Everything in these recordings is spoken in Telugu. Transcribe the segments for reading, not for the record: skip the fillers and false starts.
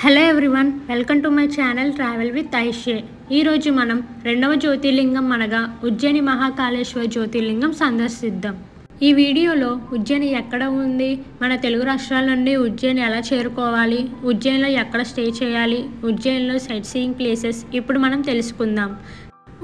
Hello everyone, welcome to my channel travel with Aishe. ఈరోజు మనం రెండవ జ్యోతిర్లింగం అనగా ఉజ్జయిని మహాకాళేశ్వర జ్యోతిర్లింగం సందర్శిద్దాం. ఈ వీడియోలో ఉజ్జయిని ఎక్కడ ఉంది, మన తెలుగు రాష్ట్రాల నుండి ఉజ్జయిని ఎలా చేరుకోవాలి, ఉజ్జయినిలో ఎక్కడ స్టే చేయాలి, ఉజ్జయినిలో సైట్ సీయింగ్ ప్లేసెస్ ఇప్పుడు మనం తెలుసుకుందాం.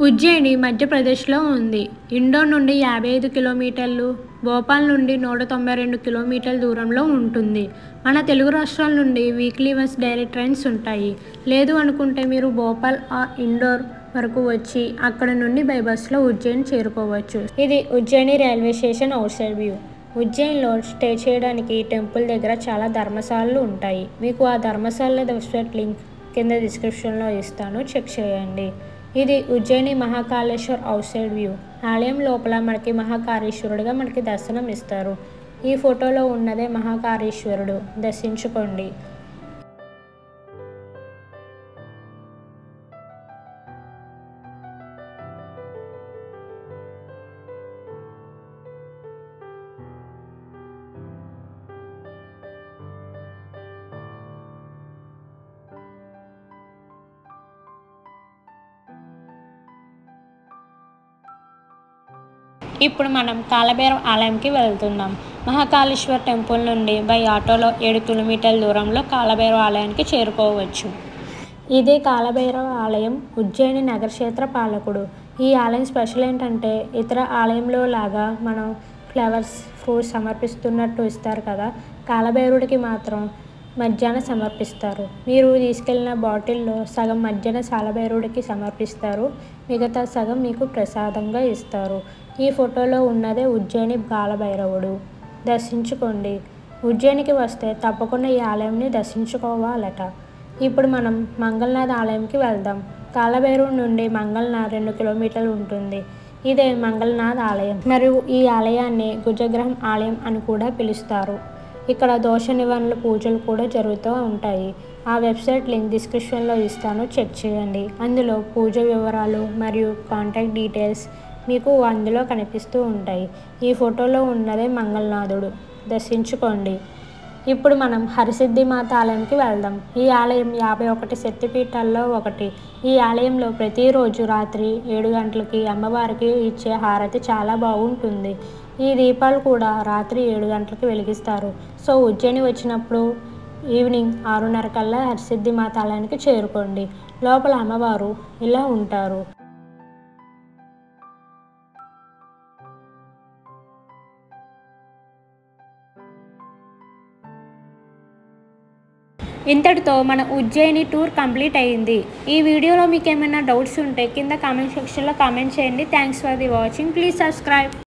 ఉజ్జయిని మధ్యప్రదేశ్లో ఉంది. ఇండోర్ నుండి 55 కిలోమీటర్లు, భోపాల్ నుండి 192 కిలోమీటర్ల దూరంలో ఉంటుంది. మన తెలుగు రాష్ట్రాల నుండి వీక్లీ వన్స్ డైరెక్ట్ ట్రైన్స్ ఉంటాయి. లేదు అనుకుంటే మీరు భోపాల్ ఇండోర్ వరకు వచ్చి అక్కడ నుండి బై బస్లో ఉజ్జయిని చేరుకోవచ్చు. ఇది Ujjain railway station outside view. ఉజ్జయినిలో స్టే చేయడానికి టెంపుల్ దగ్గర చాలా ధర్మశాలలు ఉంటాయి. మీకు ఆ ధర్మశాల వెబ్సైట్ లింక్ కింద డిస్క్రిప్షన్లో ఇస్తాను, చెక్ చేయండి. ఇది Ujjain Mahakaleshwar outside view. ఆలయం లోపల మనకి మహాకాళేశ్వరుడుగా మనకి దర్శనం ఇస్తారు. ఈ ఫోటోలో ఉన్నదే మహాకాళేశ్వరుడు, దర్శించుకోండి. ఇప్పుడు మనం కాలభైరవ ఆలయంకి వెళ్తున్నాం. మహాకాళేశ్వర్ టెంపుల్ నుండి బై ఆటోలో 7 కిలోమీటర్ల దూరంలో కాలభైరవ ఆలయానికి చేరుకోవచ్చు. ఇదే కాలభైరవ ఆలయం ఉజ్జయిని నగరక్షేత్ర పాలకుడు. ఈ ఆలయం స్పెషల్ ఏంటంటే ఇతర ఆలయంలో లాగా మనం ఫ్లవర్స్, ఫ్రూట్స్ సమర్పిస్తున్నట్టు ఇస్తారు కదా, కాలభైరవుడికి మాత్రం మధ్యాహ్నం సమర్పిస్తారు. మీరు తీసుకెళ్లిన బాటిల్లో సగం మధ్యాహ్నం కాలభైరవుడికి సమర్పిస్తారు, మిగతా సగం మీకు ప్రసాదంగా ఇస్తారు. ఈ ఫోటోలో ఉన్నదే ఉజ్జయిని కాలభైరవుడు, దర్శించుకోండి. ఉజ్జయినికి వస్తే తప్పకుండా ఈ ఆలయంని దర్శించుకోవాలట. ఇప్పుడు మనం మంగళనాథ్ ఆలయంకి వెళ్దాం. కాలభైరవుడి నుండి మంగళనాథ్ 2 కిలోమీటర్లు ఉంటుంది. ఇదే మంగళనాథ్ ఆలయం, మరియు ఈ ఆలయాన్ని కుజగ్రహం ఆలయం అని కూడా పిలుస్తారు. ఇక్కడ దోష నివారణ పూజలు కూడా జరుగుతూ ఉంటాయి. ఆ వెబ్సైట్ లింక్ డిస్క్రిప్షన్లో ఇస్తాను, చెక్ చేయండి. అందులో పూజ వివరాలు మరియు కాంటాక్ట్ డీటెయిల్స్ మీకు అందులో కనిపిస్తూ ఉంటాయి. ఈ ఫోటోలో ఉన్నదే మంగళనాథుడు, దర్శించుకోండి. ఇప్పుడు మనం హరసిద్ధి మాత ఆలయంకి వెళ్దాం. ఈ ఆలయం 51 శక్తిపీఠాల్లో ఒకటి. ఈ ఆలయంలో ప్రతిరోజు రాత్రి 7 గంటలకి అమ్మవారికి ఇచ్చే హారతి చాలా బాగుంటుంది. ఈ దీపాలు కూడా రాత్రి 7 గంటలకి వెలిగిస్తారు. సో ఉజ్జయిని వచ్చినప్పుడు ఈవినింగ్ 6:30 కల్లా హరసిద్ధి మాత ఆలయానికి చేరుకోండి. లోపల అమ్మవారు ఇలా ఉంటారు. ఇంతటితో మన ఉజ్జయిని టూర్ కంప్లీట్ అయ్యింది. ఈ వీడియోలో మీకు ఏమైనా డౌట్స్ ఉంటే కింద కామెంట్ సెక్షన్లో కామెంట్ చేయండి. Thanks for the watching. Please subscribe.